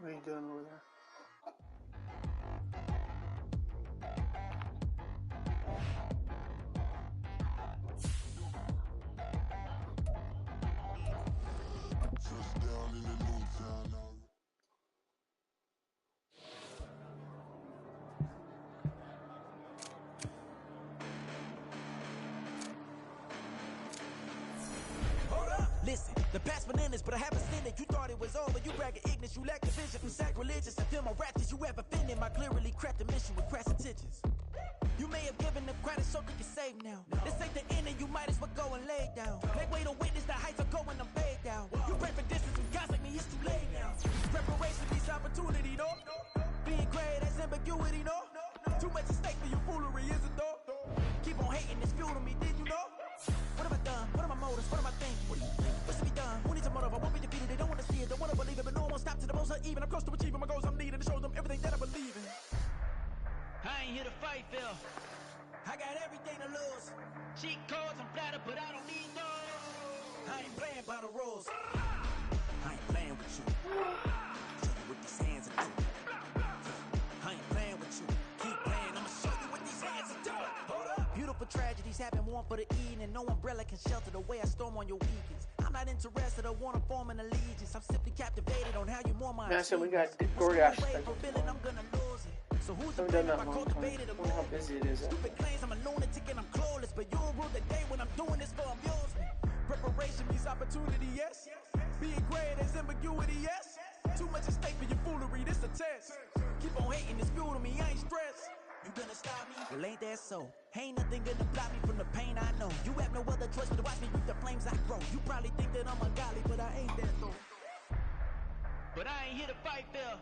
What are you doing over there? Touchdown in the new town. Listen, the past bananas, but I haven't seen it. You thought it was over, you bragging ignorance, you lack the vision from sacrilegious. I feel my raptors, you ever offended my clearly crafted mission with crass intentions. You may have given them credit so they can save now. This ain't the end and you might as well go and lay down. Make way to witness the heights are going, I'm paid down. You pray for distance from guys like me, it's too late now. Preparation means opportunity, no? Being great, that's ambiguity, no? Too much at stake for your foolery, is it though? Keep on hating, it's fuel to me, did you know? What have I done? What are my motives? What am I thinking? What's to be done? Who needs a motive? I won't be defeated. They don't want to see it, don't want to believe it, but no one will stop to the most even. I'm close to achieving my goals. I'm needing to show them everything that I believe in. I ain't here to fight, Phil. I got everything to lose. Cheat codes, I'm flattered, but I don't need those. I ain't playing by the rules. I ain't playing with you. Show you what these hands are doing. I ain't playing with you. Keep playing, I'ma show you what these hands are doing. Hold up. Beautiful tragedies happen, one for the evening. No umbrella can shelter the way I storm on your weekends. I'm not interested, I wanna form an allegiance. I'm simply captivated on how you more my Massive, we got DoorDash stuff. So who's the blame if I cultivated a how busy it is. Stupid claims I'm a lunatic and I'm clueless, but you don't rule the day when I'm doing this for amusement. Preparation means opportunity, yes. Being great is ambiguity, yes. Too much at stake for your foolery, this a test. Keep on hating, it's fuel to me, I ain't stressed. You gonna stop me? Well, ain't that so? Ain't nothing gonna block me from the pain I know. You have no other choice but to watch me reap the flames I grow. You probably think that I'm ungodly, but I ain't that though. But I ain't here to fight, Phil.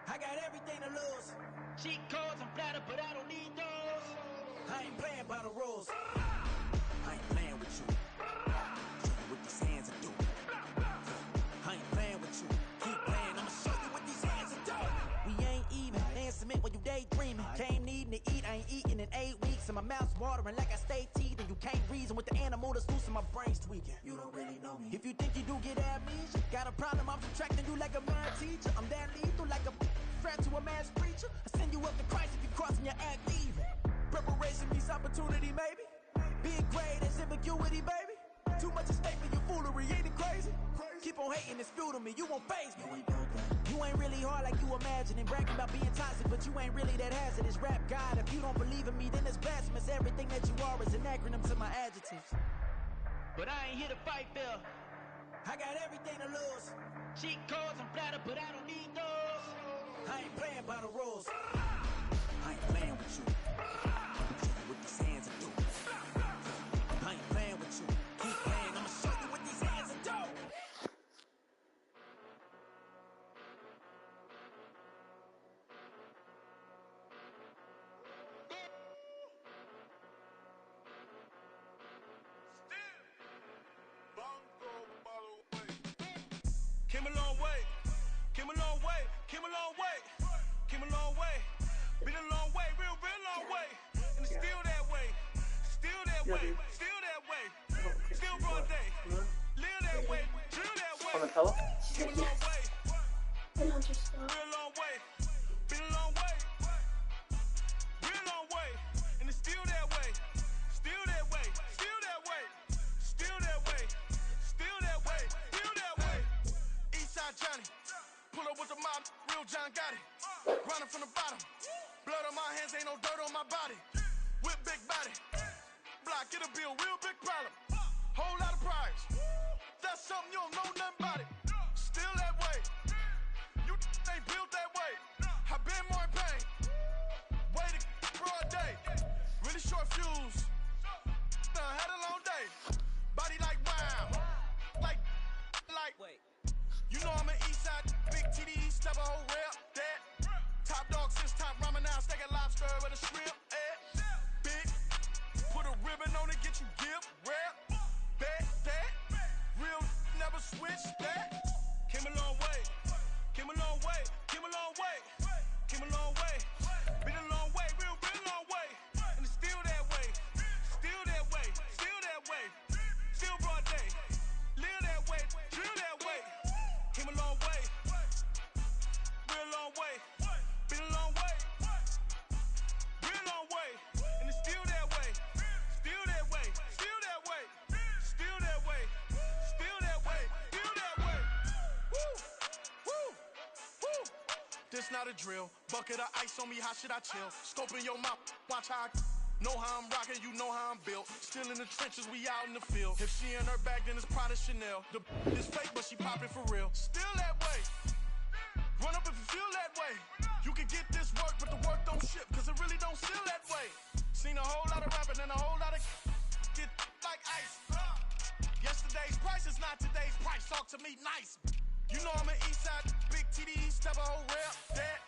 I got everything to lose. Cheat codes, I'm flattered, but I don't need those. I ain't playing by the rules. I ain't playing with you. Show you what these hands are doing. I ain't playing with you. Keep playing, I'ma show you what these hands are doing. We ain't even. They ain't submit when you daydreaming. Came needing to eat, I ain't eating in 8 weeks. And my mouth's watering like I stay teeth. And you can't reason with the animal that's loose and my brain's tweaking. You don't really know me. If you think you do get amnesia, got a problem, I'm subtracting you like a mad teacher. I'm that lethal like a threat to a mass preacher. I send you up to Christ if you crossing your act even. Preparation means opportunity, maybe. Being great is ambiguity, baby. Too much at stake for your foolery, ain't it crazy? Keep on hating, it's fuel to me, you won't faze me. You ain't really hard like you imagining. Bragging about being toxic, but you ain't really that hazardous. Rap God, if you don't believe in me, then it's blasphemous. Everything that you are is an acronym to my adjectives. But I ain't here to fight, Phil. I got everything to lose. Cheat codes, I'm flattered, but I don't need those. I ain't playing by the rules. I ain't playing with you. Show you what these hands are doing. I ain't playing with you. Keep playing, I'ma show you what these hands are doing. Came a long way, came a long way, came a long way, came a long way, been a long way, real long way, and it's still that way, still that way, still that way, still broad day, live that way, drill that way, came a long way, real long way, been a long way, real long way, and it's still that way, still that way, still that way, still that way, still that way, still that way. Eastside Johnny, pull up with the mob, real John Gotti. Grinding from the bottom, blood on my hands, ain't no dirt on my body. With big body, block, it'll be a real big problem. Whole lot of prize, that's something you don't know nothing about it. Still that way, you ain't built that way. I been more in pain, way to broad day. Really short fuse, had a long day. Body like wow, like. Wait. You know I'm an Eastside, big TD, step a whole rep, that. Top dog since top ramen now, steak and lobster with a shrimp, big, put a ribbon on it, get you gift, rep, bet, that. Real never switch, that. Came a long way, came a long way, came a long way, came a long way. Been a long way, real long way. And it's still that way, still that way, still that way. Still broad day, live that way, drill that way. Came a long way, it's not a drill. Bucket of ice on me, how should I chill? Scope in your mouth, watch how I know how I'm rocking, you know how I'm built. Still in the trenches, we out in the field. If she in her bag, then it's Prada Chanel. The is fake, but she popping for real. Still that way. Run up if you feel that way. You can get this work, but the work don't ship, cause it really don't feel that way. Seen a whole lot of rapping and a whole lot of get like ice. Yesterday's price is not today's price. Talk to me nice. You know I'm an Eastside, big TD, step a whole rep. That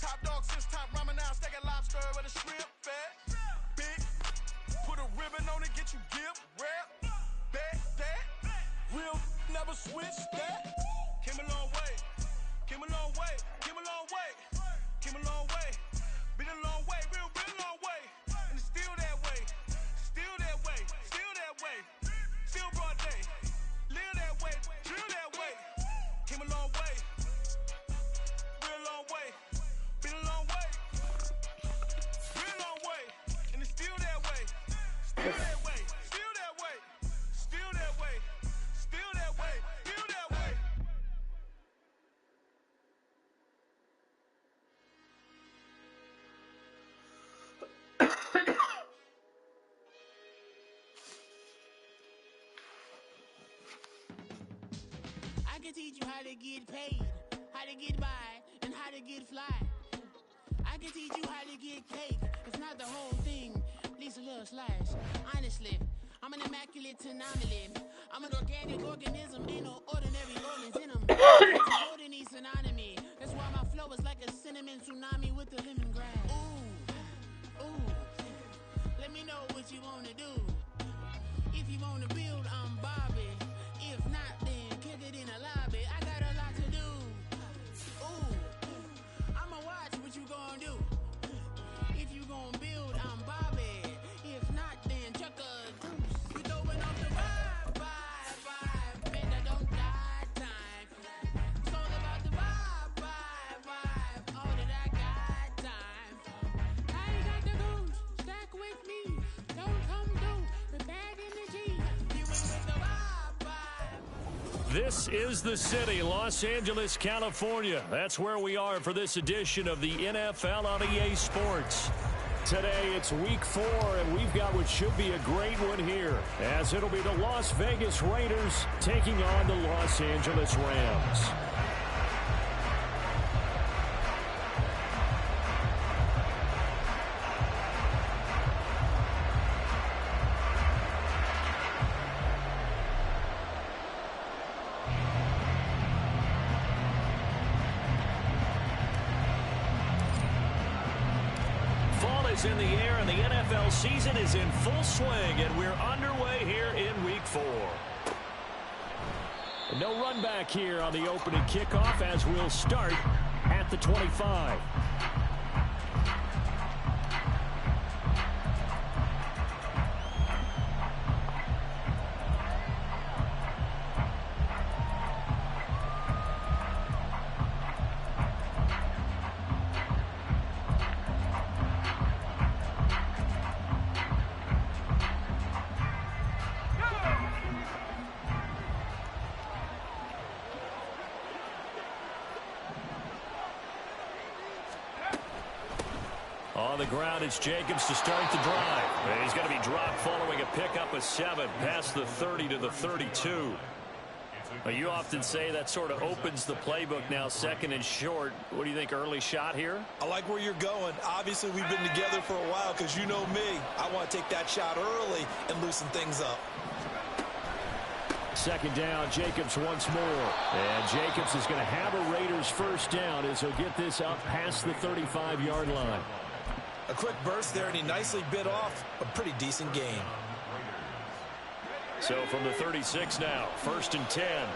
top dog since top ramen now, steak and lobster with a shrimp fat. Big, put a ribbon on it, get you gift, rap. Bet that, real never switch that. Came a long way, came a long way, came a long way, came a long way. Been a long way, real long way. And it's still that way, still that way, still that way. Still broad day, live that way, drill that way. Came a long way, real long way. Been a long way, real long way. And it's still that way, still that way, still that way, still that way, still that way, still that way. I can teach you how to get paid, how to get by, and how to get fly. I can teach you how to get cake, if not the whole thing, at least a little slice. Honestly, I'm an immaculate anomaly. I'm an organic organism, ain't no ordinary rollings in them. Golden needs synonymy. That's why my flow is like a cinnamon tsunami with the lemongrass. Ooh, ooh. Let me know what you wanna do. If you wanna build, I'm Bobby. If not, then kick it in the lobby. I got a lot to do. Ooh, I'ma watch what you gonna do. If you gonna build, I'm Bobby. If not, then chuck a deuce. You throwing off the vibe. Man, I don't die time. It's all about the vibe. All that I got time. I ain't got the goose. Stack with me. Don't come through with bad energy. You ain't with the vibe. This is the city, Los Angeles, California. That's where we are for this edition of the NFL on EA Sports. Today, it's week 4, and we've got what should be a great one here, as it'll be the Las Vegas Raiders taking on the Los Angeles Rams. In the air, and the NFL season is in full swing, and we're underway here in week 4. No run back here on the opening kickoff, as we'll start at the 25. On the ground, it's Jacobs to start the drive. And he's going to be dropped following a pickup of 7 past the 30 to the 32. You often say that sort of opens the playbook now, second and short. What do you think, early shot here? I like where you're going. Obviously, we've been together for a while because you know me. I want to take that shot early and loosen things up. Second down, Jacobs once more. And Jacobs is going to have a Raiders first down as he'll get this up past the 35-yard line. A quick burst there, and he nicely bit off a pretty decent gain. So from the 36 now, 1st and 10.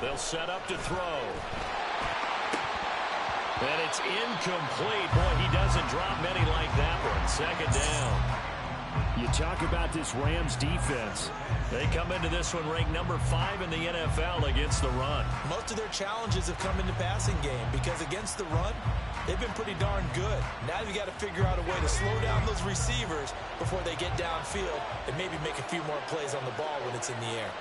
They'll set up to throw. And it's incomplete. Boy, he doesn't drop many like that one. Second down. You talk about this Rams defense. They come into this one ranked number 5 in the NFL against the run. Most of their challenges have come in the passing game because against the run, they've been pretty darn good. Now you got to figure out a way to slow down those receivers before they get downfield and maybe make a few more plays on the ball when it's in the air.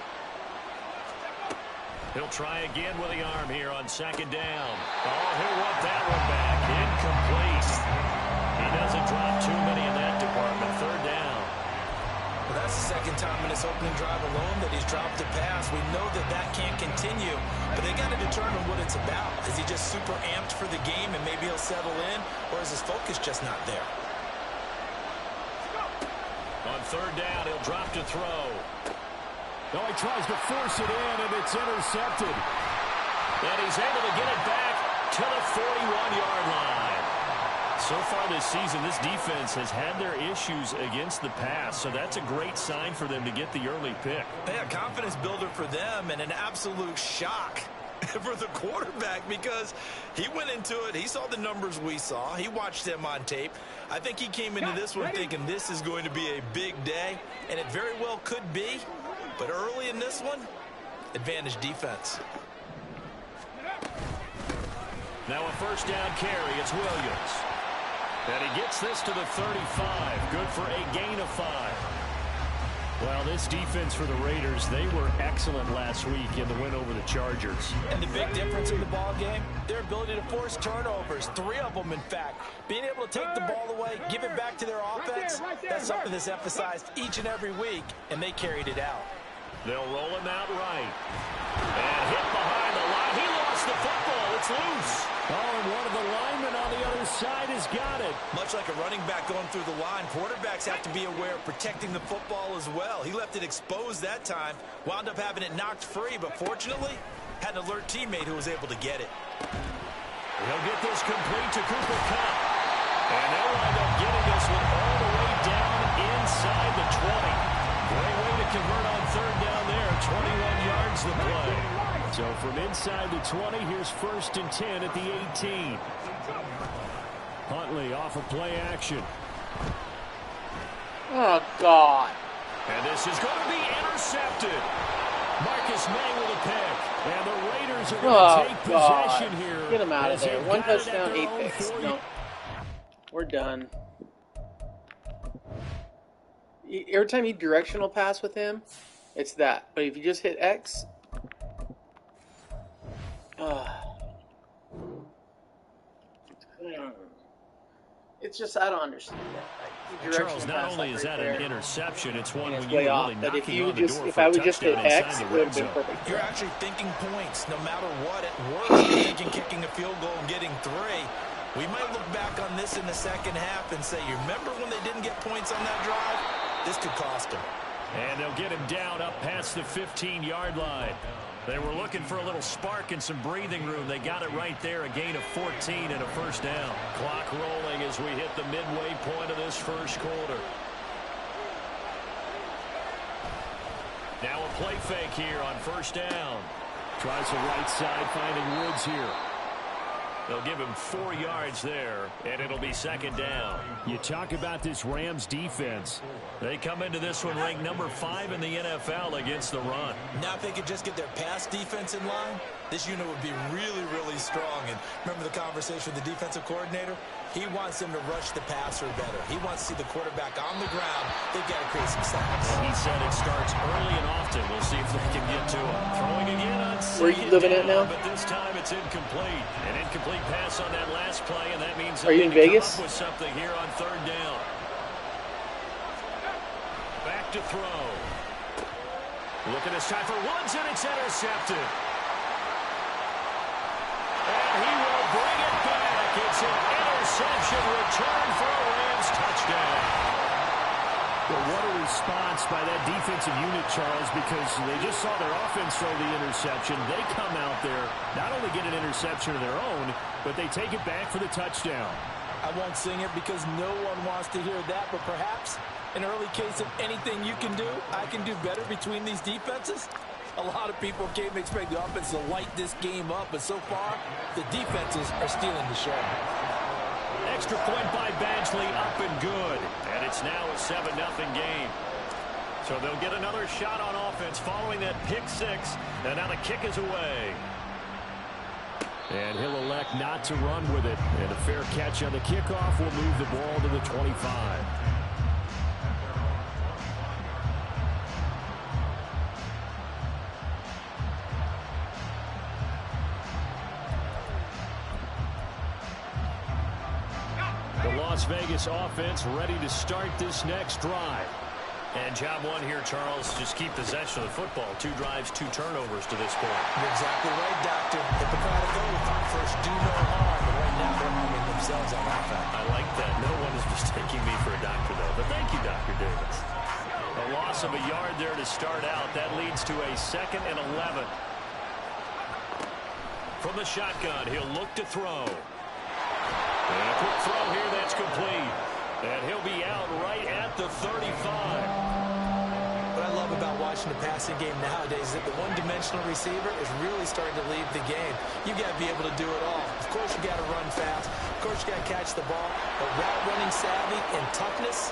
He'll try again with the arm here on second down. Oh, he'll want that one back. Incomplete. He doesn't drop too many in that department. Third down. Well, that's the second time in this opening drive alone that he's dropped a pass. We know that that can't continue, but they got to determine what it's about. Is he just super amped for the game and maybe he'll settle in, or is his focus just not there? On third down, he'll drop to throw. Oh, he tries to force it in, and it's intercepted. And he's able to get it back to the 41-yard line. So far this season, this defense has had their issues against the pass, so that's a great sign for them to get the early pick. Yeah, confidence builder for them and an absolute shock for the quarterback because he went into it. He saw the numbers we saw. He watched them on tape. I think he came into this one thinking this is going to be a big day, and it very well could be. But early in this one, advantage defense. Now a first down carry. It's Williams. And he gets this to the 35. Good for a gain of 5. Well, this defense for the Raiders, they were excellent last week in the win over the Chargers. And the big difference in the ball game, their ability to force turnovers, 3 of them in fact. Being able to take the ball away, give it back to their offense, that's something that's emphasized each and every week, and they carried it out. They'll roll him out right. And hit behind the line. He lost the football. It's loose. Oh, and one of the linemen on the other side has got it. Much like a running back going through the line, quarterbacks have to be aware of protecting the football as well. He left it exposed that time, wound up having it knocked free, but fortunately, had an alert teammate who was able to get it. He'll get this complete to Cooper Kupp. And they'll wind up getting this one all the way down inside the 20. Great way to convert on third down there. 21 yards the play. So from inside the 20, here's 1st and 10 at the 18. Huntley off of play action. Oh, God. And this is going to be intercepted. Marcus May with a pick. And the Raiders are going to take possession God. here. Get him out of there. 1 touchdown, 8 own picks. 40. No. We're done. Every time you directional pass with him, it's that. But if you just hit X, it's just, I don't understand that. Like, Charles, not only is that an interception, it's one when it's you're way off. really But if knocking you on the just, door if for I a would just hit touchdown X, inside it the would red have been zone. perfect. You're actually thinking points no matter what. At worst, you're thinking kicking a field goal and getting 3. We might look back on this in the second half and say, you remember when they didn't get points on that drive? This could cost them. And they'll get him down up past the 15-yard line. They were looking for a little spark and some breathing room. They got it right there, a gain of 14 and a first down. Clock rolling as we hit the midway point of this first quarter. Now a play fake here on first down. Tries the right side, finding Woods here. They'll give him 4 yards there, and it'll be second down. You talk about this Rams defense. They come into this one ranked number 5 in the NFL against the run. Now if they could just get their pass defense in line, this unit would be really, really strong. And remember the conversation with the defensive coordinator? He wants them to rush the passer better. He wants to see the quarterback on the ground. They've got to create some sacks. He said it starts early and often. We'll see if they can get to him. Throwing again on Where are you living at now? But this time it's incomplete. An incomplete pass on that last play, and that means Are you in Vegas? Come up with something here on third down. Back to throw. Looking this time for Woods, and it's intercepted. And he will bring it back. It's an interception return for a Rams touchdown. Well, what a response by that defensive unit, Charles, because they just saw their offense throw the interception. They come out there, not only get an interception of their own, but they take it back for the touchdown. I won't sing it because no one wants to hear that, but perhaps an early case of anything you can do, I can do better between these defenses. A lot of people came to expect the offense to light this game up, but so far, the defenses are stealing the show. Extra point by Badgley, up and good. And it's now a 7-0 game. So they'll get another shot on offense following that pick 6. And now the kick is away. And he'll elect not to run with it. And a fair catch on the kickoff will move the ball to the 25. The Las Vegas offense ready to start this next drive. And job one here, Charles, just keep possession of the football. 2 drives, 2 turnovers to this point. You're exactly right, Doctor. Hippocratic oath. First, do no harm. But right now, they're harming themselves on that fact. I like that. No one is mistaking me for a doctor, though. But thank you, Dr. Davis. A loss of a yard there to start out. That leads to a 2nd and 11. From the shotgun, he'll look to throw. And a quick throw here that's complete. And he'll be out right at the 35. What I love about watching the passing game nowadays is that the one-dimensional receiver is really starting to lead the game. You got to be able to do it all. Of course, you got to run fast. Of course, you got to catch the ball. But route running savvy and toughness,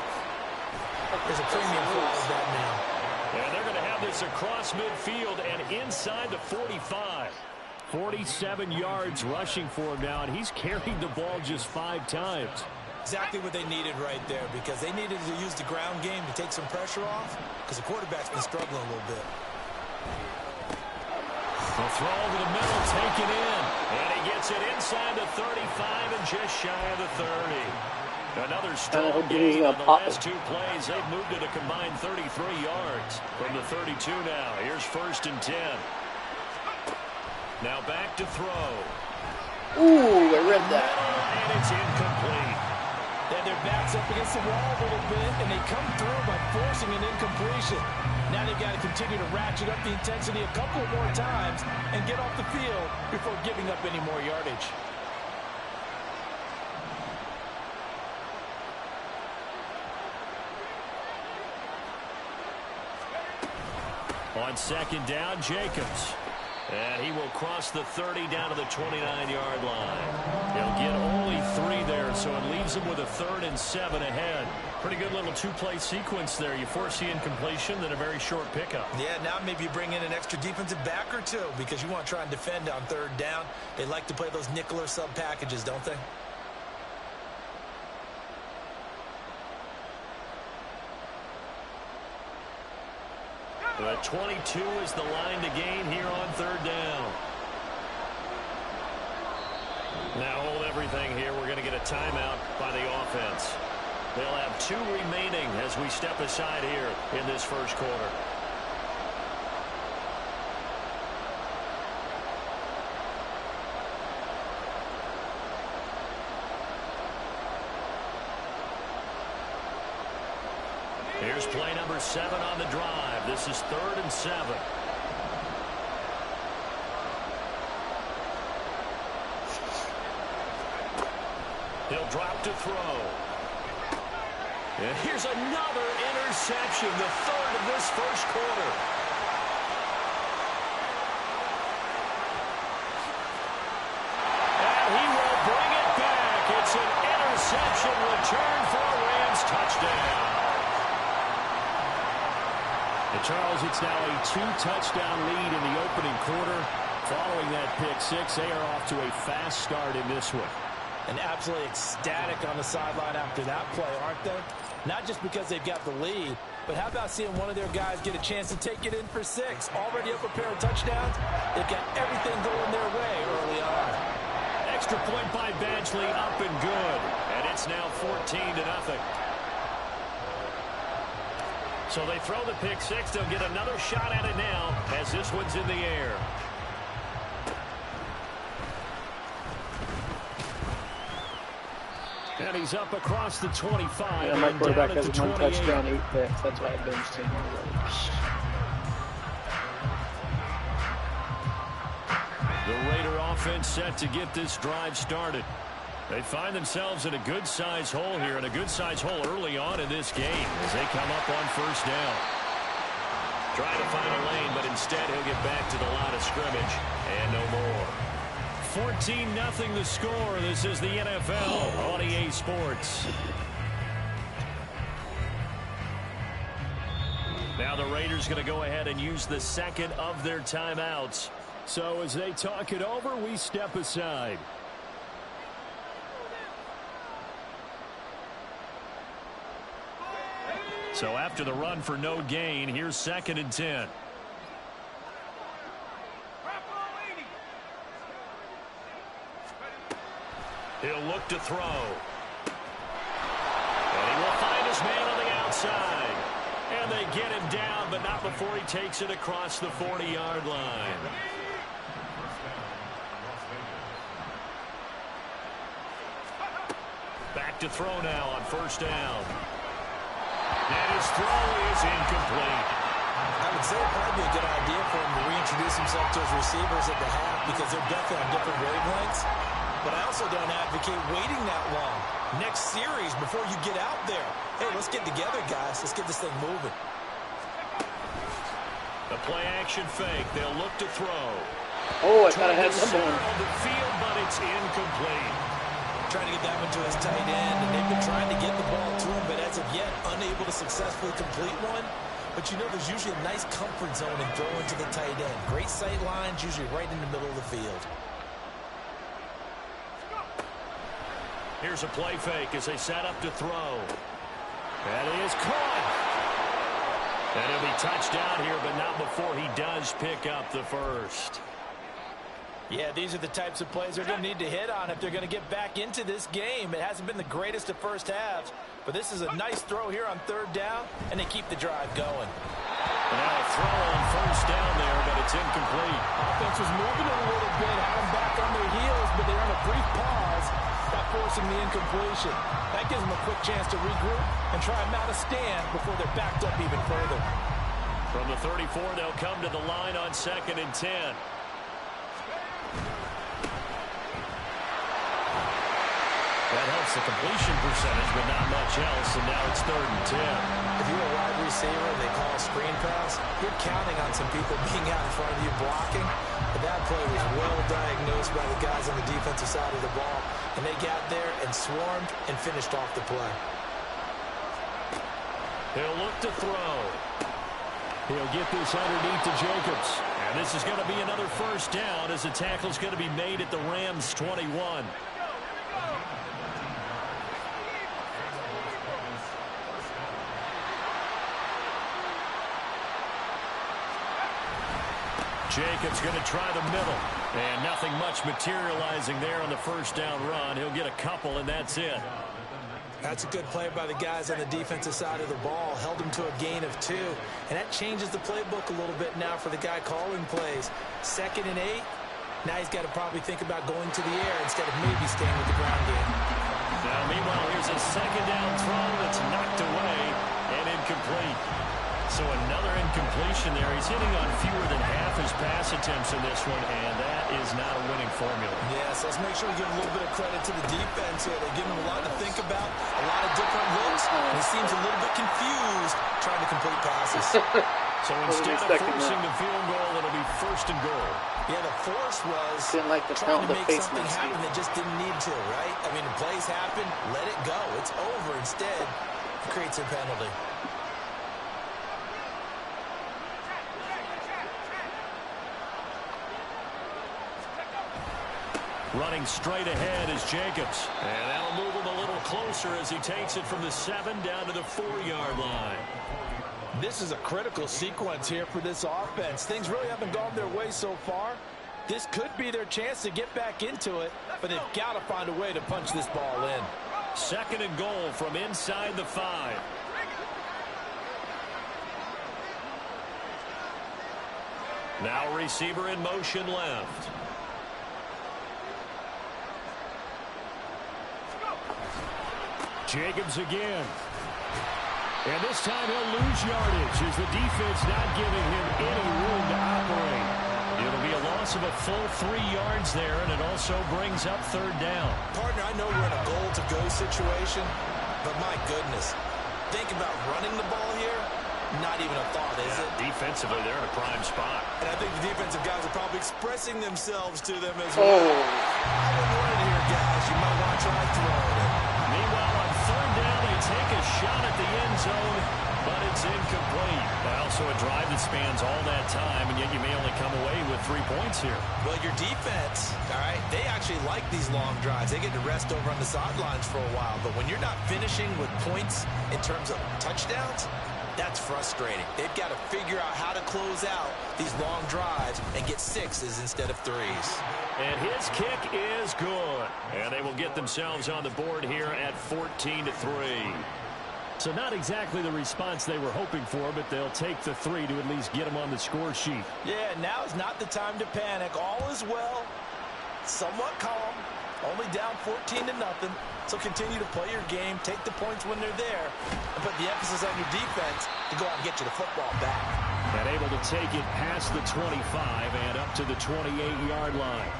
there's a premium for all of that now. And they're going to have this across midfield and inside the 45. 47 yards rushing for him now, and he's carried the ball just 5 times. Exactly what they needed right there, because they needed to use the ground game to take some pressure off, because the quarterback's been struggling a little bit. The throw over the middle, taken in, and he gets it inside the 35 and just shy of the 30. Another strong game on the last 2 plays. They've moved it a combined 33 yards from the 32 now. Here's 1st and 10. Now back to throw. Ooh, I read that. And it's incomplete. They had their backs up against the wall a little bit, and they come through by forcing an incompletion. Now they've got to continue to ratchet up the intensity a couple more times and get off the field before giving up any more yardage. On 2nd down, Jacobs. And he will cross the 30 down to the 29-yard line. He'll get only 3 there, so it leaves him with a 3rd and 7 ahead. Pretty good little 2-play sequence there. You force the incompletion, then a very short pickup. Yeah, now maybe you bring in an extra defensive back or 2 because you want to try and defend on 3rd down. They like to play those nickel or sub packages, don't they? The 22 is the line to gain here on 3rd down. Now hold everything here. We're going to get a timeout by the offense. They'll have 2 remaining as we step aside here in this first quarter. Here's play number 7 on the drive. This is 3rd and 7. He'll drop to throw. And here's another interception, the 3rd of this first quarter. And he will bring it back. It's an interception return for a Rams touchdown. And Charles, it's now a 2-touchdown lead in the opening quarter. Following that pick 6, they are off to a fast start in this one. And absolutely ecstatic on the sideline after that play, aren't they? Not just because they've got the lead, but how about seeing one of their guys get a chance to take it in for 6? Already up a pair of touchdowns. They've got everything going their way early on. Extra point by Badgley, up and good. And it's now 14-0. So they throw the pick 6. They'll get another shot at it now as this one's in the air. And he's up across the 25. Yeah, my quarterback has 1 touchdown, 8 picks. That's why I benched him. The Raider offense set to get this drive started. They find themselves in a good-sized hole here, and a good-sized hole early on in this game as they come up on 1st down. Trying to find a lane, but instead he'll get back to the line of scrimmage and no more. 14-0 the score. This is the NFL on EA Sports. Now the Raiders going to go ahead and use the 2nd of their timeouts. So as they talk it over, we step aside. So after the run for no gain, here's 2nd and 10. He'll look to throw. they get him down, but not before he takes it across the 40-yard line. Back to throw now on first down. And his throw is incomplete. I would say it might be a good idea for him to reintroduce himself to his receivers at the half because they're definitely on different wavelengths. But I also don't advocate waiting that long. Next series, before you get out there, hey, let's get together, guys. Let's get this thing moving. The play-action fake. They'll look to throw. Oh, I thought I had Toward the number center one. of the field, but it's incomplete. Trying to get that one to his tight end, and they've been trying to get the ball to him, but as of yet, unable to successfully complete one. But you know there's usually a nice comfort zone in throwing to the tight end. Great sight lines, usually right in the middle of the field. Here's a play fake as they set up to throw. That is caught. And he'll be touched down here, but not before he does pick up the first. Yeah, these are the types of plays they're going to need to hit on if they're going to get back into this game. It hasn't been the greatest of first halves, but this is a nice throw here on third down, and they keep the drive going. And now a throw on first down there, but it's incomplete. Offense was moving a little bit, had them back on their heels, but they're on a brief pause by forcing the incompletion. That gives them a quick chance to regroup and try and mount a stand before they're backed up even further. From the 34, they'll come to the line on 2nd and 10. That helps the completion percentage, but not much else, and now it's 3rd and 10. If you're a wide receiver and they call a screen pass, you're counting on some people being out in front of you blocking. But that play was well diagnosed by the guys on the defensive side of the ball, and they got there and swarmed and finished off the play. He'll look to throw. He'll get this underneath to Jacobs. And this is going to be another first down as the tackle's going to be made at the Rams' 21. Jacobs going to try the middle. And nothing much materializing there on the first down run. He'll get a couple, and that's it. That's a good play by the guys on the defensive side of the ball. Held him to a gain of 2. And that changes the playbook a little bit now for the guy calling plays. 2nd and 8. Now he's got to probably think about going to the air instead of maybe staying with the ground game. Now, meanwhile, here's a 2nd down throw that's knocked away and incomplete. So another incompletion there. He's hitting on fewer than half his pass attempts in this one, and that is not a winning formula. Yes, let's make sure we give a little bit of credit to the defense here. They give him a lot to think about, a lot of different looks, and he seems a little bit confused trying to complete passes. So instead of forcing the field goal, it'll be 1st and goal. Yeah, the force was Didn't like the trying to the make face something mask. happen that just didn't need to, right? I mean, the plays happen, let it go. It's over. Instead, it creates a penalty. Running straight ahead is Jacobs. And that'll move him a little closer as he takes it from the 7 down to the 4-yard line. This is a critical sequence here for this offense. Things really haven't gone their way so far. This could be their chance to get back into it, but they've got to find a way to punch this ball in. 2nd and goal from inside the 5. Now receiver in motion left. Jacobs again. And this time he'll lose yardage as the defense not giving him any room to operate. It'll be a loss of a full 3 yards there, and it also brings up 3rd down. Partner, I know we're in a goal-to-go situation, but my goodness, think about running the ball here. Not even a thought, is it? Defensively, they're in a prime spot. And I think the defensive guys are probably expressing themselves to them as well. I wouldn't run it here, guys. You might want to try throwing it. Meanwhile, on 3rd down, they take a shot at the end zone, but it's incomplete. Also a drive that spans all that time, and yet you may only come away with 3 points here. Well, your defense, all right, they actually like these long drives. They get to rest over on the sidelines for a while. But when you're not finishing with points in terms of touchdowns, that's frustrating. They've got to figure out how to close out these long drives and get 6s instead of 3s. And his kick is good. And they will get themselves on the board here at 14-3. So not exactly the response they were hoping for, but they'll take the 3 to at least get them on the score sheet. Yeah, now is not the time to panic. All is well. Somewhat calm. Only down 14-0. So continue to play your game, take the points when they're there, and put the emphasis on your defense to go out and get you the football back. And able to take it past the 25 and up to the 28-yard line.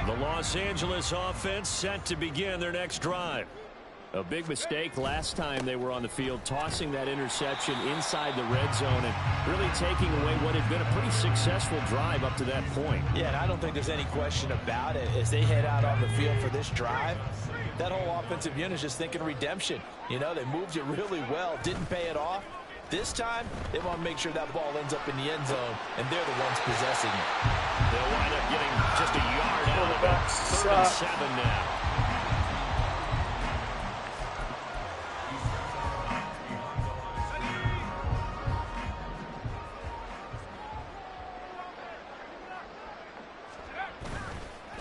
The Los Angeles offense set to begin their next drive. A big mistake last time they were on the field, tossing that interception inside the red zone and really taking away what had been a pretty successful drive up to that point. Yeah, and I don't think there's any question about it. As they head out on the field for this drive, that whole offensive unit is just thinking redemption. You know, they moved it really well, didn't pay it off. This time, they want to make sure that ball ends up in the end zone, and they're the ones possessing it. They'll wind up getting just a yard out of it. 3rd and 7 now.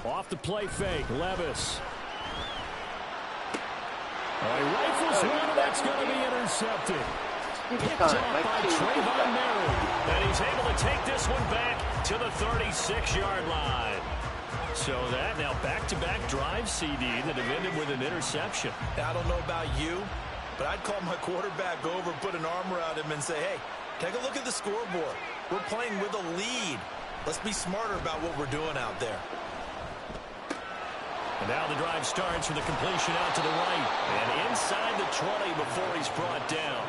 Off the play fake, Levis. Oh, he rifles one, and that's going to be intercepted. Picked up by Trayvon Merrill. And he's able to take this one back to the 36-yard line. So that now back-to-back drive CD that have ended with an interception. Now, I don't know about you, but I'd call my quarterback over, put an arm around him, and say, hey, take a look at the scoreboard. We're playing with a lead. Let's be smarter about what we're doing out there. And now the drive starts with a completion out to the right. And inside the 20 before he's brought down.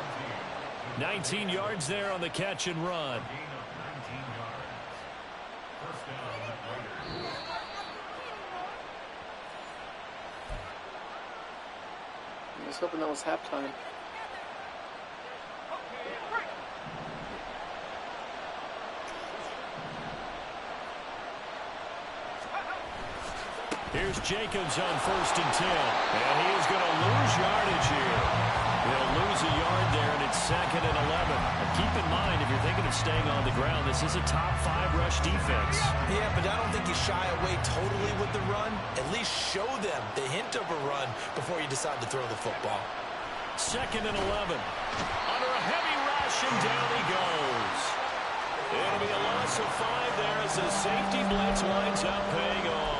19 yards there on the catch and run. I was hoping that was halftime. Here's Jacobs on 1st and 10. And he is going to lose yardage here. He'll lose a yard there, and it's 2nd and 11. And keep in mind, if you're thinking of staying on the ground, this is a top 5 rush defense. Yeah, but I don't think you shy away totally with the run. At least show them the hint of a run before you decide to throw the football. 2nd and 11. Under a heavy rush, and down he goes. It'll be a loss of 5 there as the safety blitz winds up paying off.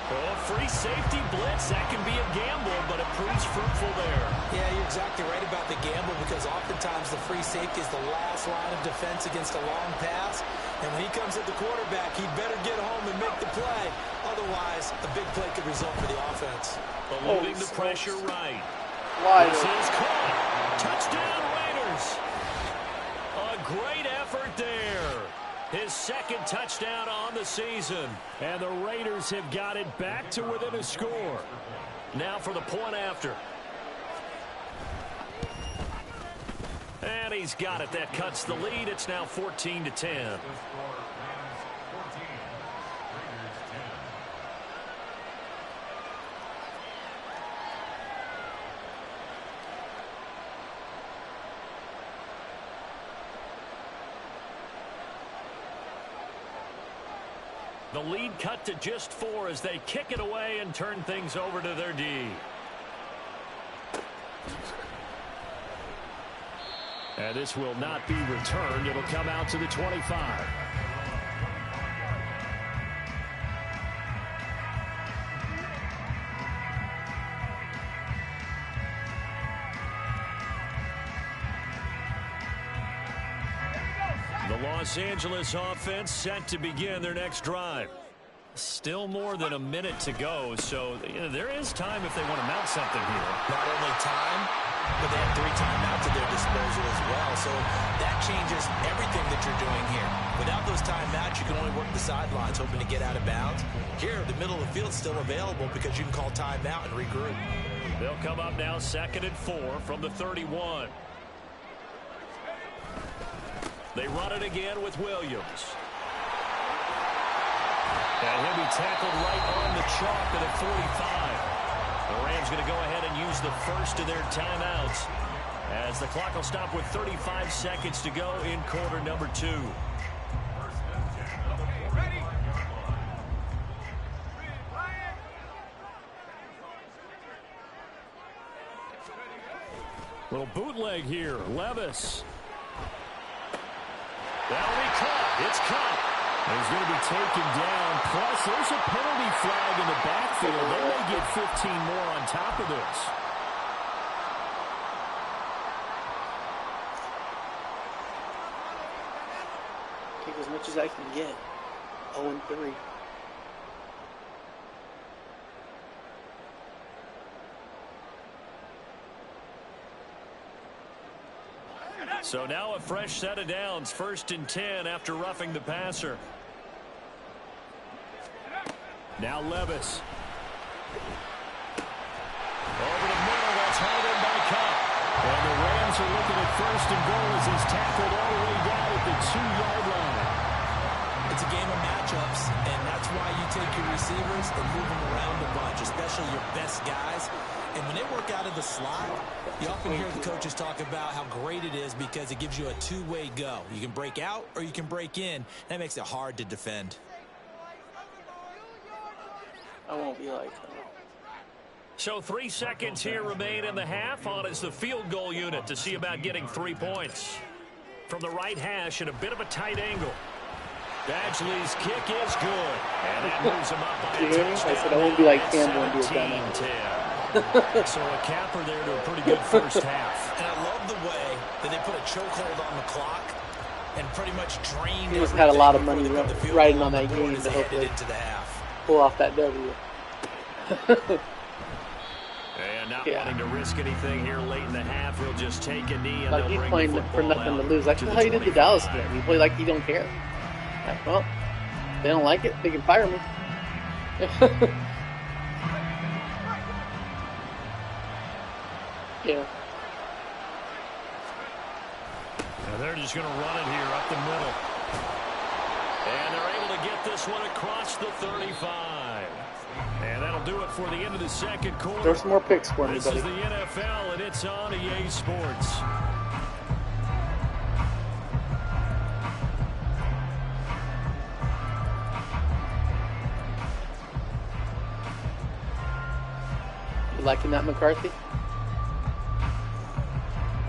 Oh, free safety blitz, that can be a gamble, but it proves fruitful there. Yeah, you're exactly right about the gamble because oftentimes the free safety is the last line of defense against a long pass. And when he comes at the quarterback, he'd better get home and make the play. Otherwise, a big play could result for the offense. Eluding the pressure right. Wide. This is caught. Touchdown Raiders. A great effort there. His 2nd touchdown on the season. And the Raiders have got it back to within a score. Now for the point after. And he's got it. That cuts the lead. It's now 14-10. The lead cut to just 4 as they kick it away and turn things over to their D. And this will not be returned. It'll come out to the 25. The Los Angeles offense set to begin their next drive. Still more than a minute to go, so there is time if they want to mount something here. Not only time, but they have 3 timeouts at their disposal as well, so that changes everything that you're doing here. Without those timeouts, you can only work the sidelines, hoping to get out of bounds. Here, the middle of the field's still available because you can call timeout and regroup. They'll come up now 2nd and 4 from the 31. They run it again with Williams. And he'll be tackled right on the chalk at the 45. The Rams going to go ahead and use the first of their timeouts. As the clock will stop with 35 seconds to go in quarter number 2. Little bootleg here. Levis. That'll be caught. It's caught. He's going to be taken down. Plus, there's a penalty flag in the backfield. They may get 15 more on top of this. Take as much as I can get. 0-3. So now a fresh set of downs. 1st and 10 after roughing the passer. Now Levis. Over the middle. That's hauled in by Cup. And the Rams are looking at 1st and goal as he's tackled all the way down at the 2-yard line. It's a game of matchups, and that's why you take your receivers and move them around a bunch, especially your best guys. And when they work out of the slot, you often hear the coaches talk about how great it is because it gives you a two-way go. You can break out or you can break in. That makes it hard to defend. I won't be like that. So 3 seconds here remain in the half. On is the field goal unit to see about getting 3 points. From the right hash at a bit of a tight angle. Badgley's kick is good. And that moves him up by a touchdown. I said I won't be like Campbell and do it down there. So a capper there to a pretty good first half. And I love the way that they put a chokehold on the clock and pretty much drained. He must have had a lot of money riding on that game to hopefully pull off that W. And not wanting to risk anything here late in the half, he'll just take a knee and like he's playing for nothing to lose. That's how he did the Dallas game. He played like he don't care. Like, well, they don't like it, they can fire me. Yeah. And they're just going to run it here up the middle. And they're able to get this one across the 35. And that'll do it for the end of the second quarter. There's some more picks for me, This buddy. is the NFL, and it's on EA Sports. You liking that, McCarthy?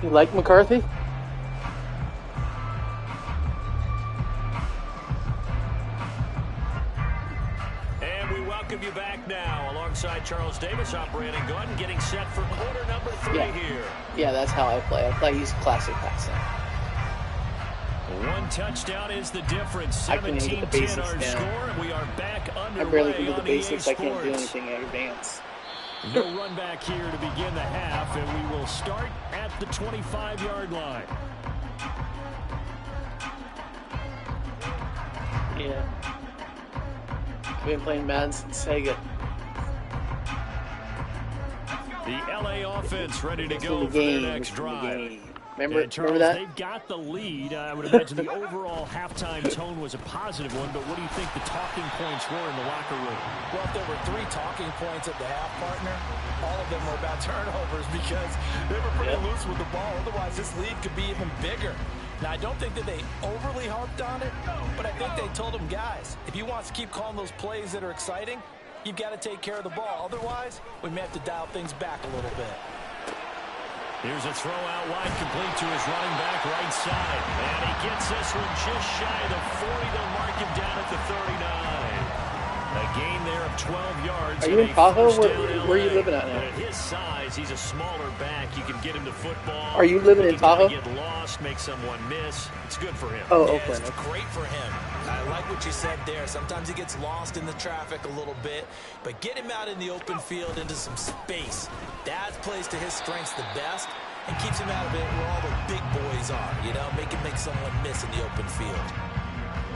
You like McCarthy? And we welcome you back now alongside Charles Davis. I'm Brandon Gunn getting set for quarter number 3 here. Yeah, that's how I play. I play use classic passing. One touchdown is the difference. I can't even get the 17-10 basics our down. score, and we are back I barely can underway do the on EA basics. I can't do Sports. anything in advance. No run back here to begin the half, and we will start at the 25-yard line. Yeah. I've been playing Madden since Sega. The LA offense ready to It's go in the for their game. next It's in the drive. game. Remember, And Charles, remember that? they've got the lead. I would imagine the overall halftime tone was a positive one, but what do you think the talking points were in the locker room? Well, if there were 3 talking points at the half, partner, all of them were about turnovers because they were pretty loose with the ball. Otherwise, this lead could be even bigger. Now, I don't think that they overly harped on it, but I think they told them, guys, if you want to keep calling those plays that are exciting, you've got to take care of the ball. Otherwise, we may have to dial things back a little bit. Here's a throw out wide, complete to his running back right side. And he gets this one just shy of the 40. They'll mark him down at the 39. A gain there of 12 yards. Are you in and a Tahoe? first down Where are you LA. living at now? But at his size, he's a smaller back. You can get him to football. Are you living in He's gotta Tahoe? Get lost, make someone miss. It's good for him. Oh, Yeah, Oakland. it's great for him. I like what you said there. Sometimes he gets lost in the traffic a little bit, but get him out in the open field into some space. That plays to his strengths the best and keeps him out of it where all the big boys are, you know, make someone miss in the open field.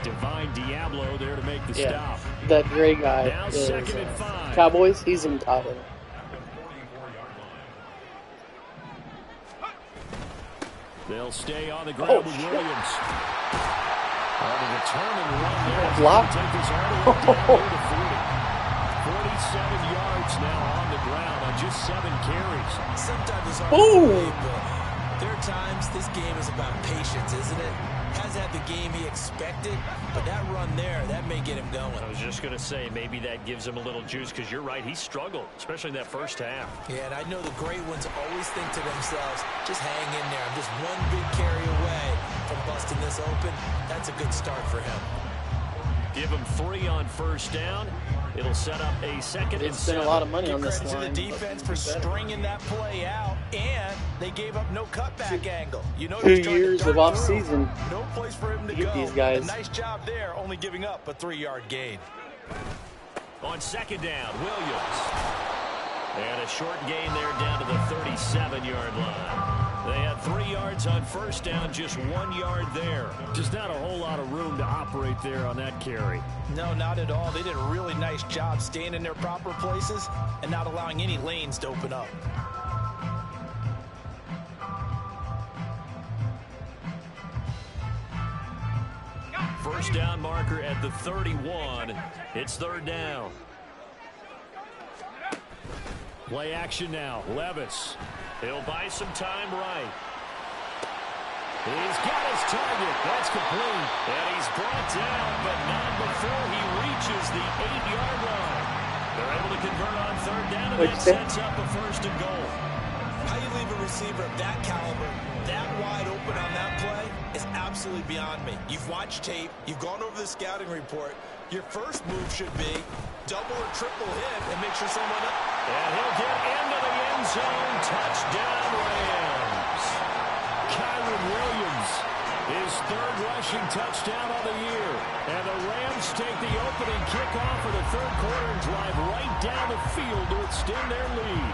Divine Diablo there to make the Yeah. stop. That gray guy Now is 2nd and 5. Cowboys. He's in Tahoe. They'll stay on the ground Oh, with shit. Williams. On a determined run there. Block. Take this all the way down near the 40. 47 yards now on the ground on just 7 carries. Sometimes it's hard Boom. to believe, but There are times this game is about patience, isn't it? Hasn't had the game he expected, but that run there, that may get him going. I was just going to say, maybe that gives him a little juice, because you're right, he struggled, especially in that first half. Yeah, and I know the great ones always think to themselves, just hang in there. I'm just one big carry away from busting this open. That's a good start for him. Give him 3 on first down. It'll set up a second and 7. They spent a lot of money on this Credit to line. the defense for stringing that play out, and they gave up no cutback angle. You know, 2 years of off-season. No place for him to get go. these guys. A nice job there, only giving up a 3-yard gain. On second down, Williams. And a short gain there down to the 37-yard line. They had 3 yards on first down, just 1 yard there. Just not a whole lot of room to operate there on that carry. No, not at all. They did a really nice job staying in their proper places and not allowing any lanes to open up. First down marker at the 31. It's third down. Play action now. Levis. He'll buy some time right. He's got his target. That's complete. And he's brought down, but not before he reaches the 8-yard line. They're able to convert on third down, and that sets up a first and goal. How you leave a receiver of that caliber, that wide open on that play is absolutely beyond me. You've watched tape. You've gone over the scouting report. Your first move should be double or triple him and make sure someone up. And he'll get into the end zone. Touchdown, Rams. Kyren Williams, his third rushing touchdown of the year. And the Rams take the opening kickoff for the third quarter and drive right down the field to extend their lead.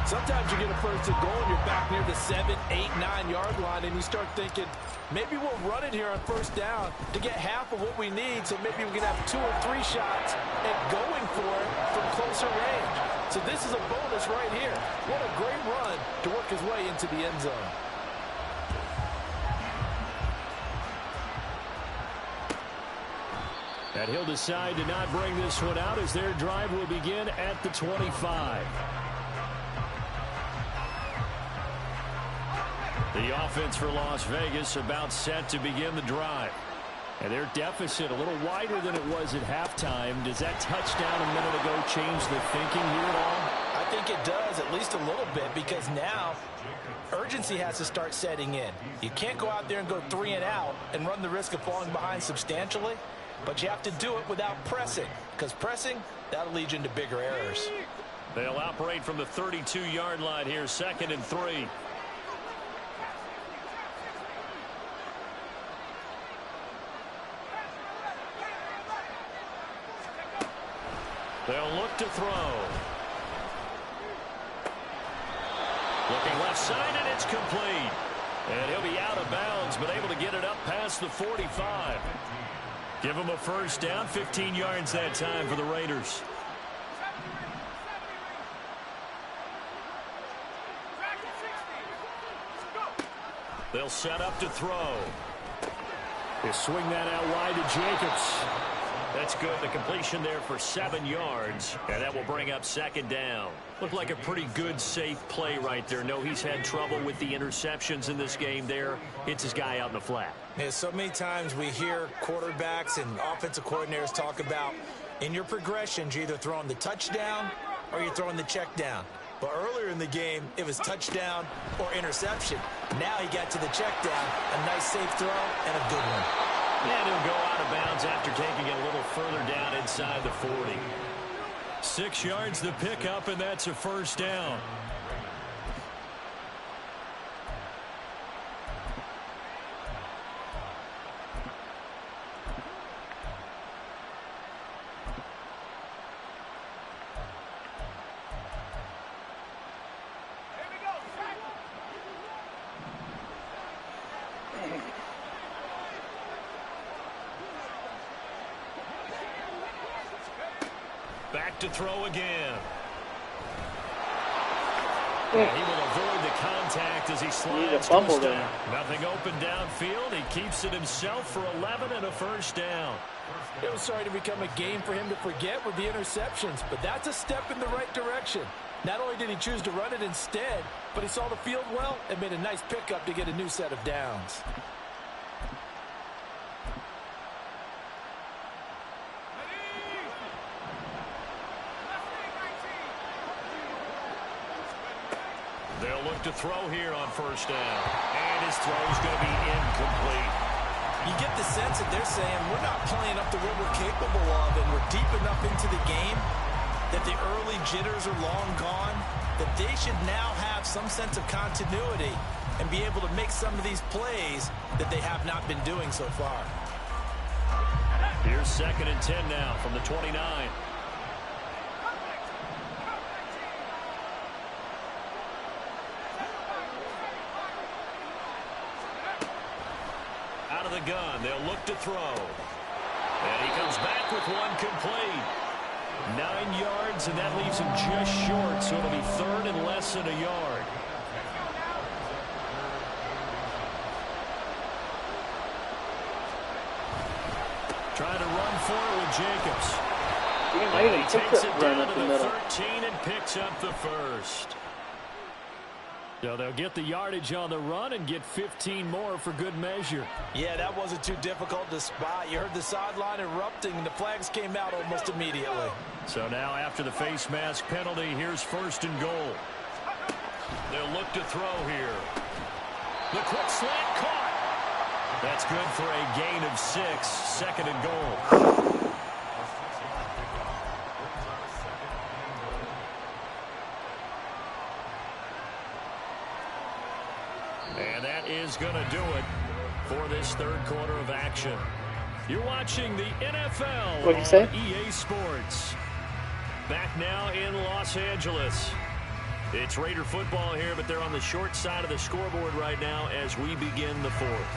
Sometimes you get a first and goal and you're back near the 7, 8, 9-yard line, and you start thinking, maybe we'll run it here on first down to get half of what we need, so maybe we can have 2 or 3 shots at going for it from closer range. So this is a bonus right here. What a great run to work his way into the end zone. And he'll decide to not bring this one out as their drive will begin at the 25. The offense for Las Vegas about set to begin the drive. And their deficit a little wider than it was at halftime. Does that touchdown a minute ago change the thinking here at all? I think it does, at least a little bit, because now urgency has to start setting in. You can't go out there and go 3 and out and run the risk of falling behind substantially, but you have to do it without pressing, because pressing, that'll lead you into bigger errors. They'll operate from the 32-yard line here, 2nd and 3. They'll look to throw. Looking left side, and it's complete. And he'll be out of bounds, but able to get it up past the 45. Give him a first down, 15 yards that time for the Raiders. They'll set up to throw. They swing that out wide to Jacobs. That's good. The completion there for 7 yards, and that will bring up 2nd down. Looked like a pretty good, safe play right there. No, he's had trouble with the interceptions in this game there. Hits his guy out in the flat. Yeah, so many times we hear quarterbacks and offensive coordinators talk about in your progressions, you're either throwing the touchdown or you're throwing the check down. But earlier in the game, it was touchdown or interception. Now he got to the check down, a nice safe throw and a good one. And he'll go out of bounds after taking it a little further down inside the 40. 6 yards the pickup, and that's a first down. Back to throw again. And he will avoid the contact as he slides to his down. Nothing open downfield. He keeps it himself for 11 and a first down. It was starting to become a game for him to forget with the interceptions, but that's a step in the right direction. Not only did he choose to run it instead, but he saw the field well and made a nice pickup to get a new set of downs. They'll look to throw here on first down. And his throw's going to be incomplete. You get the sense that they're saying we're not playing up to what we're capable of, and we're deep enough into the game that the early jitters are long gone, that they should now have some sense of continuity and be able to make some of these plays that they have not been doing so far. Here's 2nd and 10 now from the 29. Out of the gun, they'll look to throw. And he comes back with one complete. 9 yards, and that leaves him just short, so it'll be 3rd and less than a yard. Trying to run for it with Jacobs. He takes it down up to the the middle. 13 and picks up the first. So they'll get the yardage on the run and get 15 more for good measure. Yeah, that wasn't too difficult to spot. You heard the sideline erupting, and the flags came out almost immediately. So now after the face mask penalty, here's 1st and goal. They'll look to throw here. The quick slant caught. That's good for a gain of 6. 2nd and goal. And that is going to do it for this 3rd quarter of action. You're watching the NFL What'd you say? on EA Sports. Back now in Los Angeles. It's Raider football here, but they're on the short side of the scoreboard right now as we begin the 4th.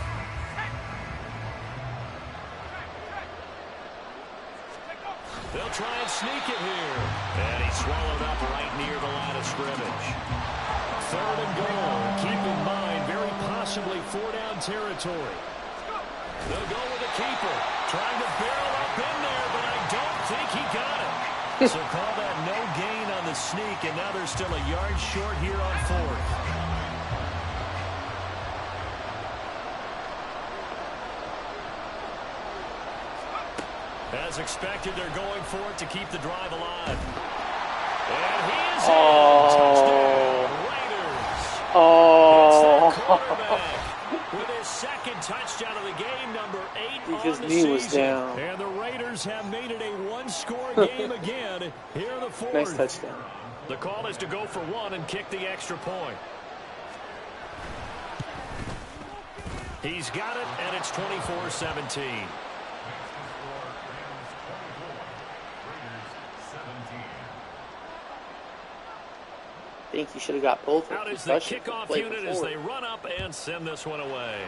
They'll try and sneak it here. And he's swallowed up right near the line of scrimmage. 3rd and goal. Keep in mind, very possibly 4-down territory. They'll go with the keeper. Trying to barrel up in there, but I don't think he got it. So call that no gain on the sneak, and now they're still a yard short here on 4th. As expected, they're going for it to keep the drive alive. And he is in. Touchdown, Raiders. It's their quarterback with his 2nd touchdown of the game, number 8 His on the knee season. was down. And the Raiders have made it a one-score game again here in the 4th. Nice touchdown. The call is to go for 1 and kick the extra point. He's got it, and it's 24-17. I think you should have got both. Out is the kickoff unit as they run up and send this one away.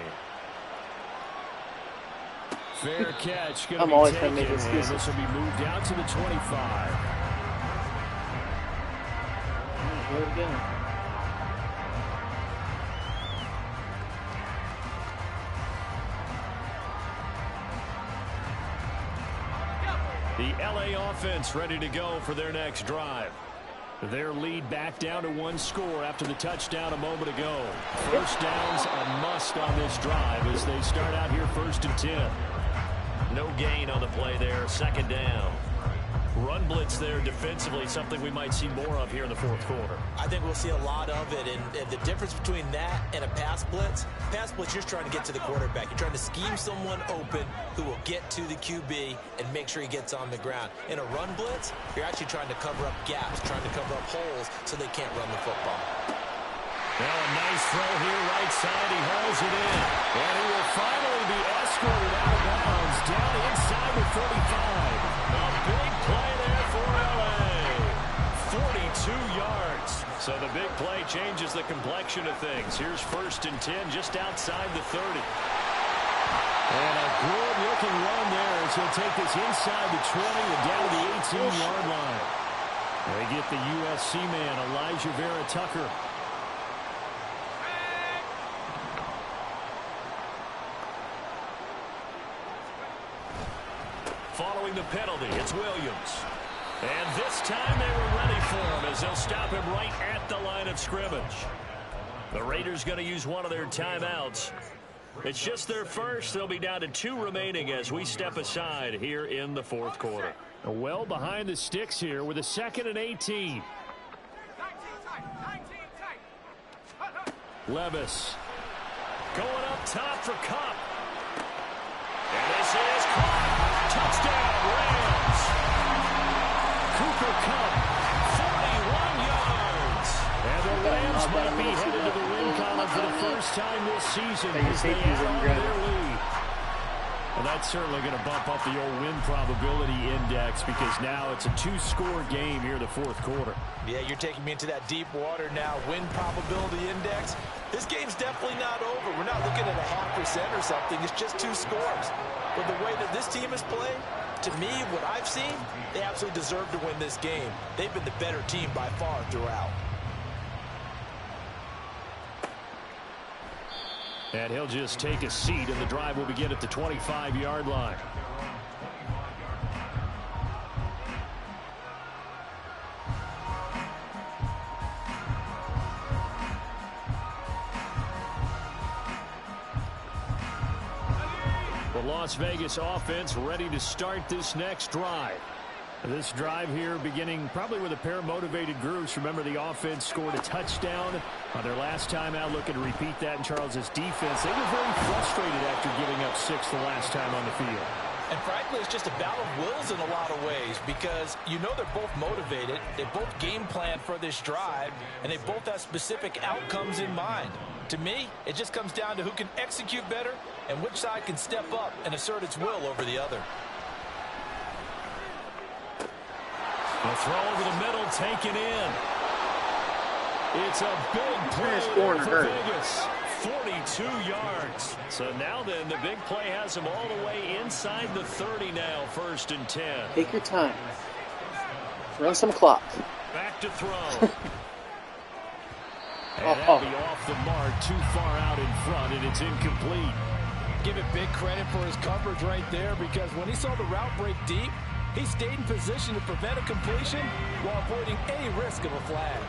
Fair catch. I'm always going to make excuses. This will be moved out to the 25. Here we go. The LA offense ready to go for their next drive. Their lead back down to 1 score after the touchdown a moment ago. First down's a must on this drive as they start out here 1st and 10. No gain on the play there. 2nd down. Run blitz there defensively, something we might see more of here in the 4th quarter. I think we'll see a lot of it, and the difference between that and a pass blitz, you're trying to get to the quarterback. You're trying to scheme someone open who will get to the QB and make sure he gets on the ground. In a run blitz, you're actually trying to cover up gaps, trying to cover up holes so they can't run the football. Now a nice throw here right side. He hauls it in. And he will finally be escorted out of bounds down inside the 35. A big play there for LA. 42 yards. So the big play changes the complexion of things. Here's 1st and 10 just outside the 30. And a good-looking run there as he'll take this inside the 20 and down to the 18-yard line. They get the USC man, Elijah Vera Tucker. Following the penalty, it's Williams. And this time they were ready for him as they'll stop him right at the line of scrimmage. The Raiders going to use one of their timeouts. It's just their first. They'll be down to 2 remaining as we step aside here in the fourth quarter. Well behind the sticks here with a 2nd and 18. Levis going up top for Kupp. And this is caught. Touchdown, Rams. Cooper Kupp, 41 yards. And the Rams might be headed to the win column for the first time this season as they add on to their lead. Well, that's certainly going to bump up the old win probability index because now it's a 2-score game here in the fourth quarter. Yeah, you're taking me into that deep water now. Win probability index. This game's definitely not over. We're not looking at a 0.5% or something. It's just 2 scores. But the way that this team has played, to me, what I've seen, they absolutely deserve to win this game. They've been the better team by far throughout. And he'll just take a seat, and the drive will begin at the 25-yard line. The Las Vegas offense ready to start this next drive. This drive here beginning probably with a pair of motivated groups. Remember, the offense scored a touchdown on their last time out. Looking to repeat that in Charles's defense. They were very frustrated after giving up 6 the last time on the field. And frankly, it's just a battle of wills in a lot of ways because you know they're both motivated. They both game plan for this drive, and they both have specific outcomes in mind. To me, it just comes down to who can execute better and which side can step up and assert its will over the other. A throw over the middle, taken in. It's a big play for Vegas. 42 yards. So now then, the big play has him all the way inside the 30 now, 1st and 10. Take your time. Run some clock. Back to throw. And that'll be off the mark, too far out in front, and it's incomplete. Give it big credit for his coverage right there because when he saw the route break deep, he stayed in position to prevent a completion while avoiding any risk of a flag.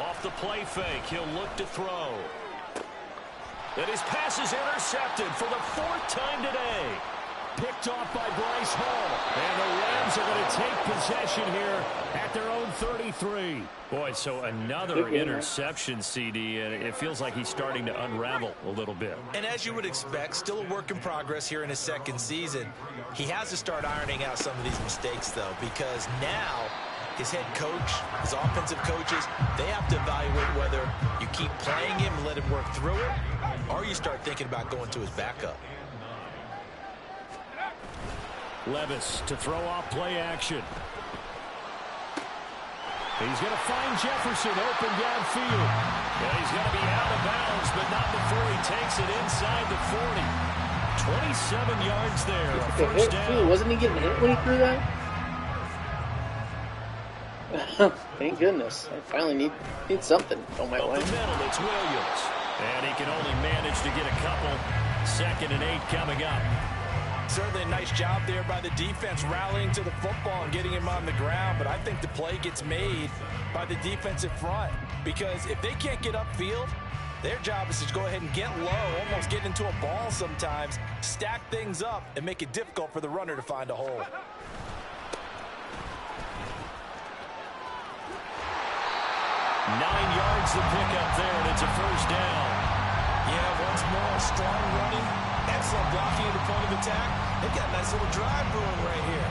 Off the play fake, he'll look to throw. And his pass is intercepted for the 4th time today. Picked off by Bryce Hall. And the Rams are going to take possession here at their own 33. Boy, so another interception, CD, and it feels like he's starting to unravel a little bit. And as you would expect, still a work in progress here in his 2nd season. He has to start ironing out some of these mistakes, though, because now his head coach, his offensive coaches, they have to evaluate whether you keep playing him and let him work through it, or you start thinking about going to his backup. Levis to throw off play action. He's going to find Jefferson open downfield. And he's going to be out of bounds, but not before he takes it inside the 40. 27 yards there. First down. Wasn't he getting hit when he threw that? Thank goodness. I finally need something on my way. Up the middle, it's Williams. And he can only manage to get a couple. 2nd and 8 coming up. Certainly a nice job there by the defense rallying to the football and getting him on the ground, but I think the play gets made by the defensive front because if they can't get upfield, their job is to go ahead and get low, almost get into a ball sometimes, stack things up, and make it difficult for the runner to find a hole. Nine yards to pick up there, and it's a first down. Yeah, once more, strong running, excellent blocking at the point of attack. They've got a nice little drive brewing right here.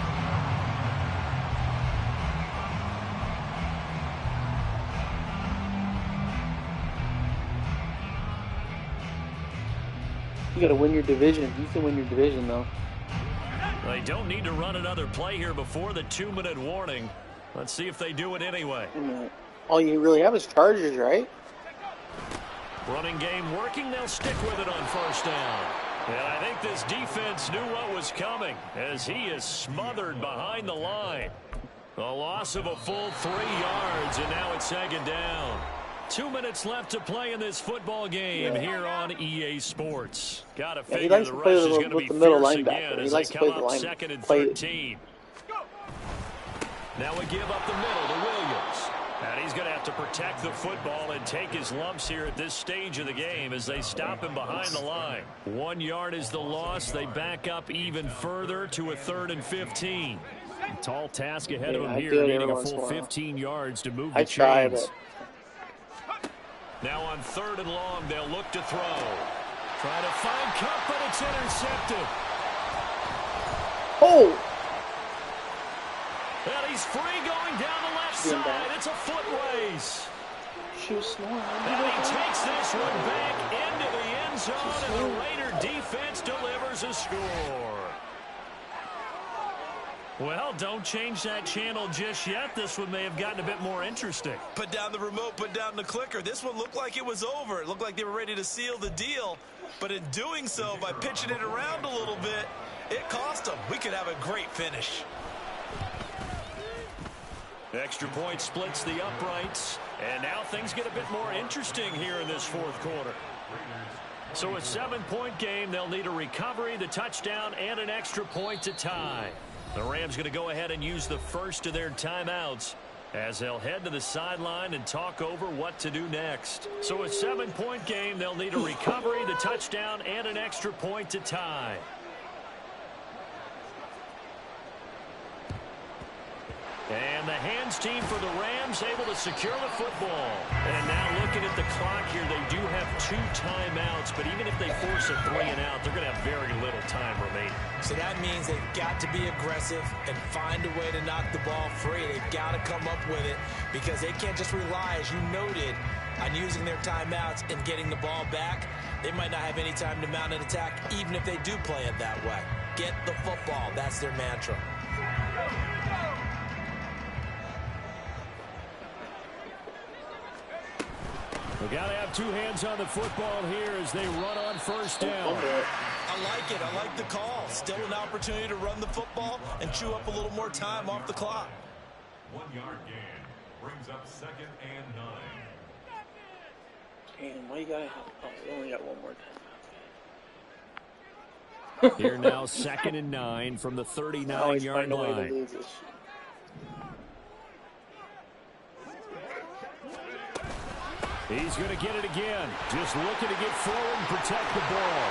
You got to win your division. You can win your division, though. They don't need to run another play here before the 2-minute warning. Let's see if they do it anyway. All you really have is Chargers, right? Running game working. They'll stick with it on first down. And I think this defense knew what was coming as he is smothered behind the line. A loss of a full 3 yards, and now it's 2nd down. 2 minutes left to play in this football game here on EA Sports. Got to figure the rush is going to be fierce again as they come up 2nd and 13. Now we give up the middle to Williams. And he's going to have to protect the football and take his lumps here at this stage of the game as they stop him behind the line. 1 yard is the loss. They back up even further to a 3rd and 15. Tall task ahead of him here, needing a full 15 yards to move the chains. Now on 3rd and long, they'll look to throw. Try to find Kupp, but it's intercepted. Oh! And he's free going down the left side. It's a foot race. She was snoring. And he takes this one back into the end zone, and the Raider defense delivers a score. Well, don't change that channel just yet. This one may have gotten a bit more interesting. Put down the remote, put down the clicker. This one looked like it was over. It looked like they were ready to seal the deal. But in doing so, by pitching it around a little bit, it cost them. We could have a great finish. Extra point splits the uprights. And now things get a bit more interesting here in this 4th quarter. So a 7-point game. They'll need a recovery, the touchdown, and an extra point to tie. The Rams going to go ahead and use the first of their timeouts as they'll head to the sideline and talk over what to do next. So a 7-point game. They'll need a recovery, the touchdown, and an extra point to tie. And the hands team for the Rams able to secure the football. And now looking at the clock here, they do have 2 timeouts, but even if they force a 3 and out, they're going to have very little time remaining. So that means they've got to be aggressive and find a way to knock the ball free. They've got to come up with it because they can't just rely, as you noted, on using their timeouts and getting the ball back. They might not have any time to mount an attack, even if they do play it that way. Get the football. That's their mantra. We've got to have 2 hands on the football here as they run on 1st down. I like it. I like the call. Still an opportunity to run the football and chew up a little more time off the clock. 1-yard gain brings up 2nd and 9. Damn, why you gotta have... Oh, we only got 1 more time. Here now 2nd and 9 from the 39-yard line. He's going to get it again. Just looking to get forward and protect the ball.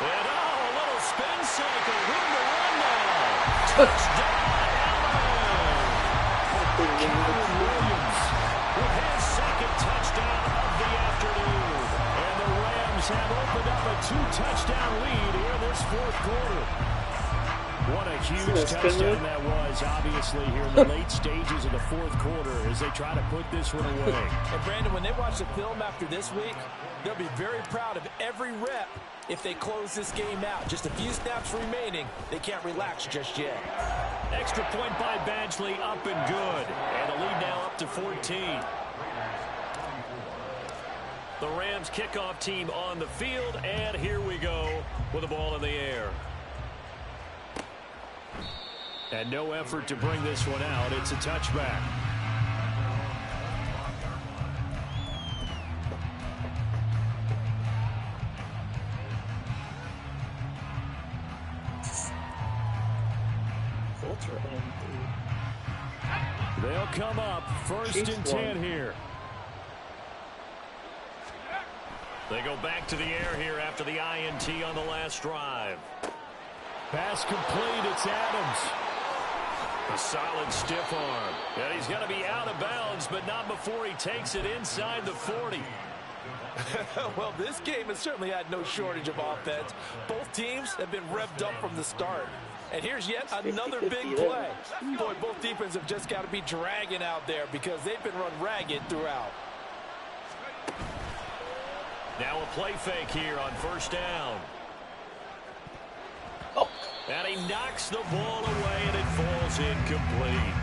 And a little spin cycle. Room to run now. Touchdown, Allen. Calvin Williams with his 2nd touchdown of the afternoon. And the Rams have opened up a 2-touchdown lead here in this 4th quarter. What a huge touchdown that was, obviously, here in the late stages of the 4th quarter as they try to put this one away. And, Brandon, when they watch the film after this week, they'll be very proud of every rep if they close this game out. Just a few snaps remaining. They can't relax just yet. Extra point by Badgley, up and good. And the lead now up to 14. The Rams kickoff team on the field, and here we go with the ball in the air. And no effort to bring this one out. It's a touchback. They'll come up 1st and 10 here. They go back to the air here after the INT on the last drive. Pass complete. It's Adams. A solid stiff arm. And he's going to be out of bounds, but not before he takes it inside the 40. Well, this game has certainly had no shortage of offense. Both teams have been revved up from the start. And here's yet another big play. Boy, both defenses have just got to be dragging out there because they've been run ragged throughout. Now a play fake here on 1st down. And he knocks the ball away, and it falls incomplete.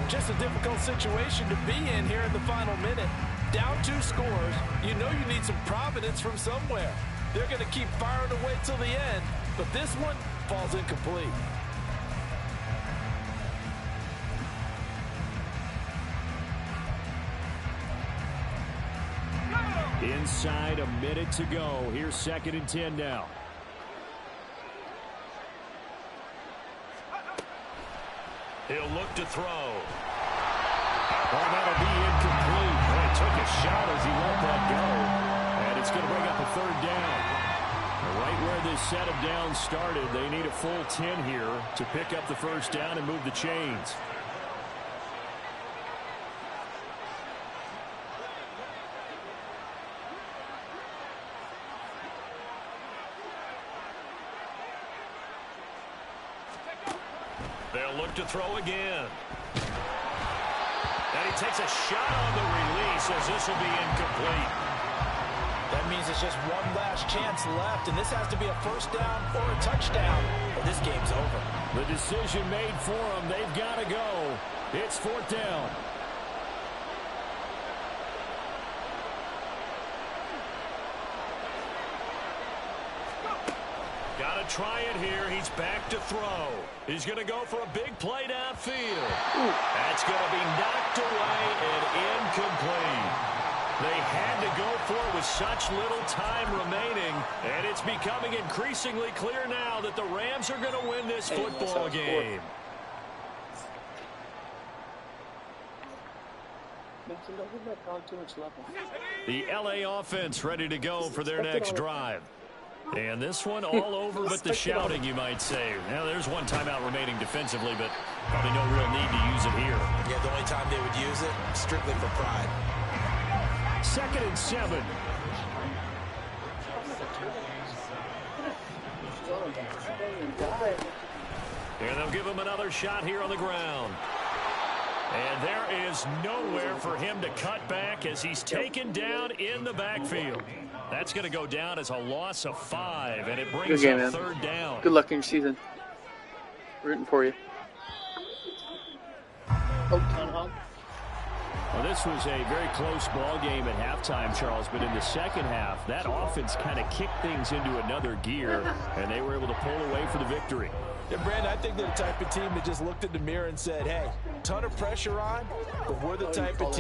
Just a difficult situation to be in here in the final minute. Down 2 scores. You know you need some providence from somewhere. They're going to keep firing away till the end, but this one falls incomplete. Inside a minute to go. Here's 2nd and 10 now. He'll look to throw. Oh, that'll be incomplete. Well, he took a shot as he let that go. And it's going to bring up a 3rd down. Right where this set of downs started, they need a full 10 here to pick up the 1st down and move the chains. They'll look to throw again. And he takes a shot on the release as this will be incomplete. That means it's just one last chance left, and this has to be a 1st down or a touchdown, or this game's over. The decision made for them. They've got to go. It's 4th down. Got to try it here. He's back to throw. He's going to go for a big play downfield. That's going to be knocked away and incomplete. They had to go for it with such little time remaining, and it's becoming increasingly clear now that the Rams are going to win this football game. The LA offense ready to go for their next drive. And this one all over but the shouting, you might say. Now, there's one timeout remaining defensively, but probably no real need to use it here. Yeah, the only time they would use it, strictly for pride. 2nd and 7. And they'll give him another shot here on the ground. And there is nowhere for him to cut back as he's taken down in the backfield. That's going to go down as a loss of 5, and it brings Good game, up man. 3rd down. Good luck in your season. Rooting for you. Oh, Town Hall. Well, this was a very close ball game at halftime, Charles, but in the 2nd half, that offense kind of kicked things into another gear, and they were able to pull away for the victory. Yeah, Brandon, I think they're the type of team that just looked in the mirror and said, hey, ton of pressure on, but we're the type of team